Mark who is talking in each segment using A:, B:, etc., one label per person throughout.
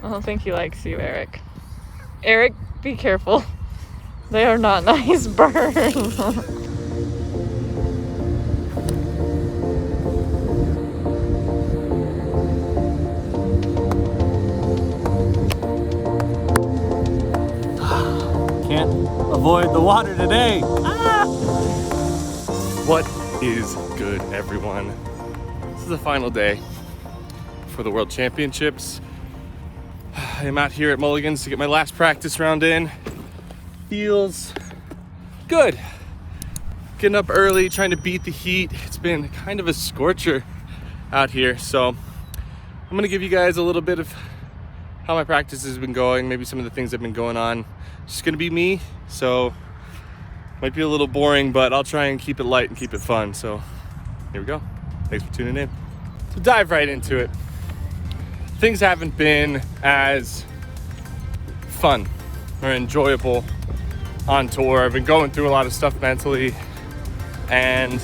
A: I don't think he likes you, Eric. Eric, be careful. They are not nice burns.
B: Can't avoid the water today. What is good, everyone? This is the final day for the World Championships. I am out here at Mulligan's to get my last practice round in. Feels good. Getting up early, trying to beat the heat. It's been kind of a scorcher out here, so I'm gonna give you guys a little bit of how my practice has been going, maybe some of the things that have been going on. It's just gonna be me, so might be a little boring, but I'll try and keep it light and keep it fun. So here we go. Thanks for tuning in. So dive right into it. Things haven't been as fun or enjoyable on tour. I've been going through a lot of stuff mentally, and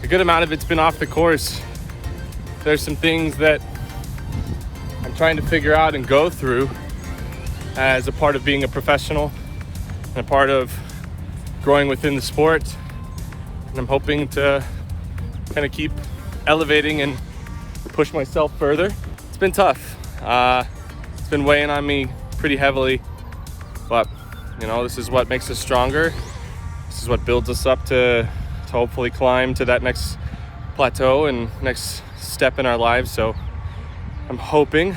B: a good amount of it's been off the course. There's some things that I'm trying to figure out and go through as a part of being a professional and a part of growing within the sport. And I'm hoping to kind of keep elevating and push myself further. It's been tough. It's been weighing on me pretty heavily, but you know, this is what makes us stronger. This is what builds us up to hopefully climb to that next plateau and next step in our lives. So I'm hoping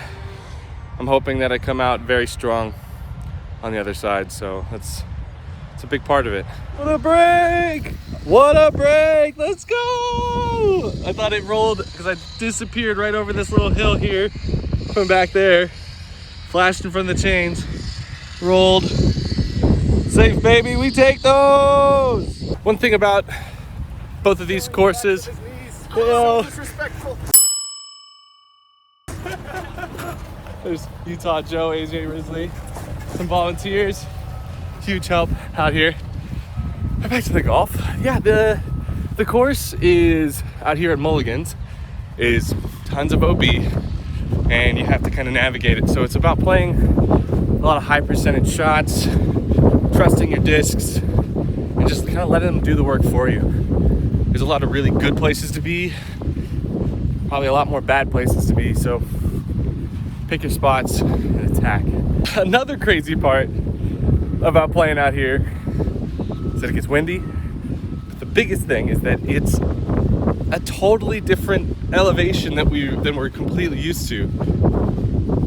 B: that I come out very strong on the other side. So it's a big part of it. What a break! What a break! Let's go! I thought it rolled because I disappeared right over this little hill here from back there. Flashed in front of the chains. Rolled. Safe, baby, we take those! One thing about both of these courses,
C: so disrespectful.
B: There's Utah Joe, AJ Risley, some volunteers, huge help out here. Back to the golf. Yeah, the course is out here at Mulligan's is tons of OB, and you have to kind of navigate it. So it's about playing a lot of high percentage shots, trusting your discs, and just kind of letting them do the work for you. There's a lot of really good places to be, probably a lot more bad places to be, so pick your spots and attack. Another crazy part about playing out here is that it gets windy. But the biggest thing is that it's a totally different elevation than we're completely used to.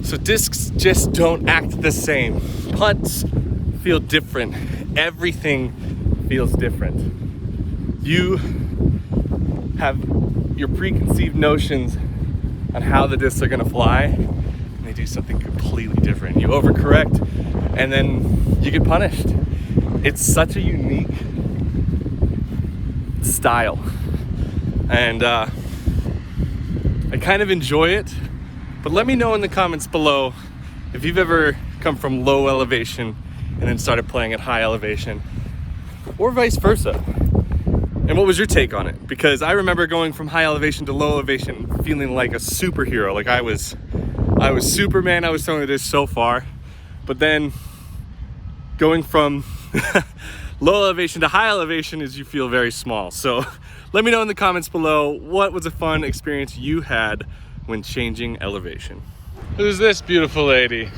B: So discs just don't act the same. Putts feel different. Everything feels different. You have your preconceived notions on how the discs are gonna fly, and they do something completely different. You overcorrect, and then you get punished. It's such a unique style, and I kind of enjoy it. But let me know in the comments below if you've ever come from low elevation and then started playing at high elevation, or vice versa. And what was your take on it? Because I remember going from high elevation to low elevation feeling like a superhero, like I was Superman. I was throwing the disc so far. But then going from low elevation to high elevation is you feel very small. So let me know in the comments below, what was a fun experience you had when changing elevation? Who's this beautiful lady?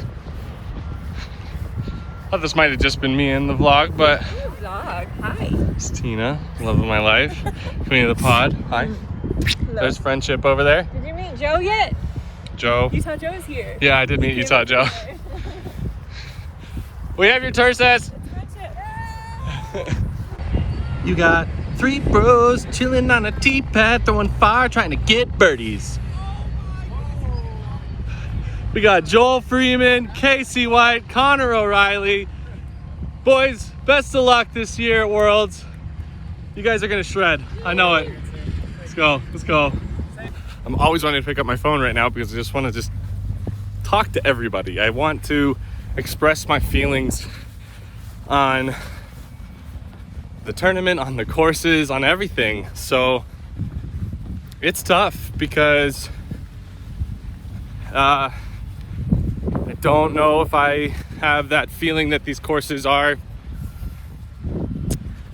B: I thought this might have just been me in the vlog, but
A: Vlog. Hi.
B: it's Tina, love of my life, queen of the pod. Hi.
A: Hello.
B: There's friendship over there.
A: Did you meet Joe yet?
B: Joe.
A: Utah Joe's here.
B: Yeah, I did meet Utah Joe. We have your Terces. You got three bros chilling on a tee pad, throwing fire, trying to get birdies. We got Joel Freeman, Casey White, Connor O'Reilly. Boys, best of luck this year at Worlds. You guys are gonna shred. I know it. Let's go. Let's go. I'm always wanting to pick up my phone right now because I just want to just talk to everybody. I want to express my feelings on the tournament, on the courses, on everything. So it's tough because I don't know if I have that feeling that these courses are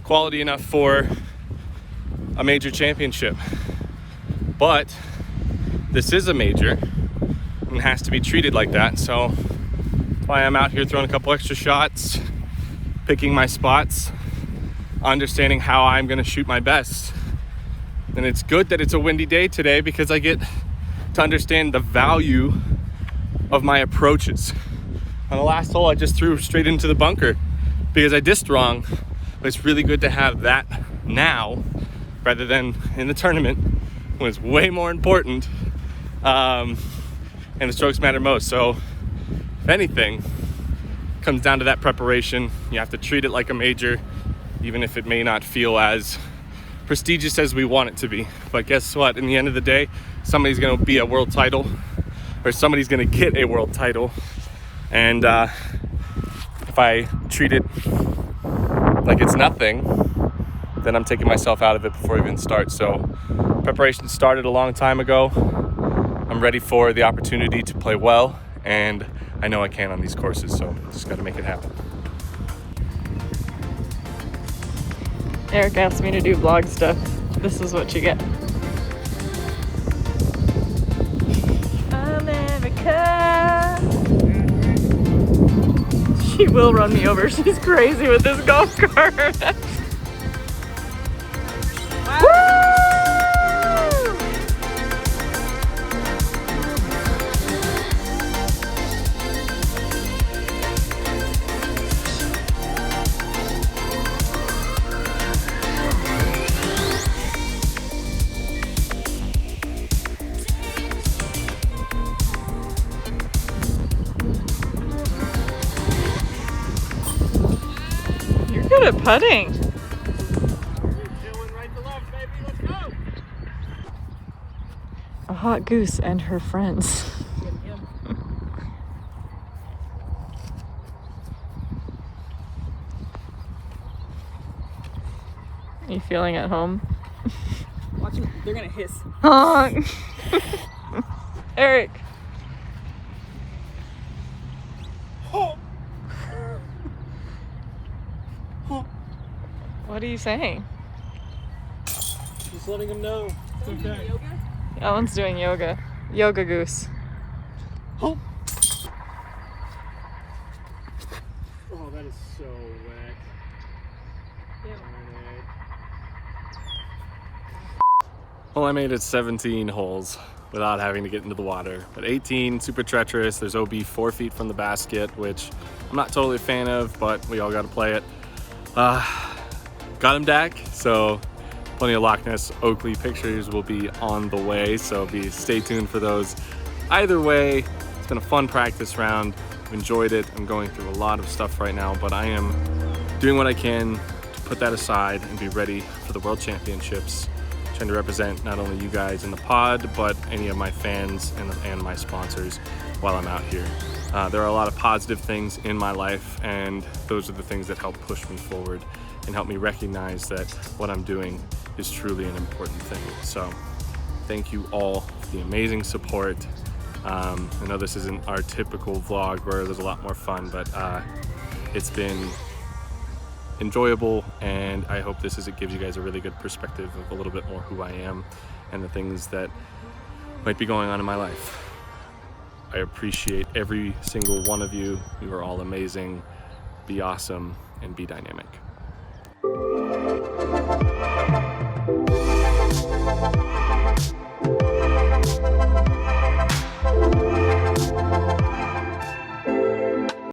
B: quality enough for a major championship. But this is a major and has to be treated like that. So that's why I'm out here throwing a couple extra shots, picking my spots, understanding how I'm gonna shoot my best. And it's good that it's a windy day today because I get to understand the value of my approaches. On the last hole, I just threw straight into the bunker because I dissed wrong. But it's really good to have that now rather than in the tournament when it's way more important and the strokes matter most. So if anything, it comes down to that preparation. You have to treat it like a major, even if it may not feel as prestigious as we want it to be. But guess what? In the end of the day, somebody's going to be a world title, or somebody's going to get a world title. And if I treat it like it's nothing, then I'm taking myself out of it before it even starts. So preparation started a long time ago. I'm ready for the opportunity to play well, and I know I can on these courses, so just got to make it happen.
A: Eric asked me to do vlog stuff. This is what you get. America. She will run me over. She's crazy with this golf cart. Woo! You're good at putting. A hot goose and her friends. Are you feeling at home?
C: Watch them, they're gonna hiss.
A: Honk. Eric. What are you saying?
C: Just letting them know. It's okay.
A: That one's doing yoga. Yoga goose.
C: Oh, that is so wet.
B: Well, I made it 17 holes without having to get into the water, but 18 super treacherous. There's OB 4 feet from the basket, which I'm not totally a fan of, but we all got to play it. Got him deck, so plenty of Loch Ness Oakley pictures will be on the way, so stay tuned for those. Either way, it's been a fun practice round. I've enjoyed it. I'm going through a lot of stuff right now, but I am doing what I can to put that aside and be ready for the World Championships, trying to represent not only you guys in the pod, but any of my fans and my sponsors while I'm out here. There are a lot of positive things in my life, and those are the things that help push me forward and help me recognize that what I'm doing is truly an important thing. So thank you all for the amazing support. I know this isn't our typical vlog where there's a lot more fun, but it's been enjoyable, and I hope it gives you guys a really good perspective of a little bit more who I am and the things that might be going on in my life. I appreciate every single one of you. You are all amazing. Be awesome and be dynamic.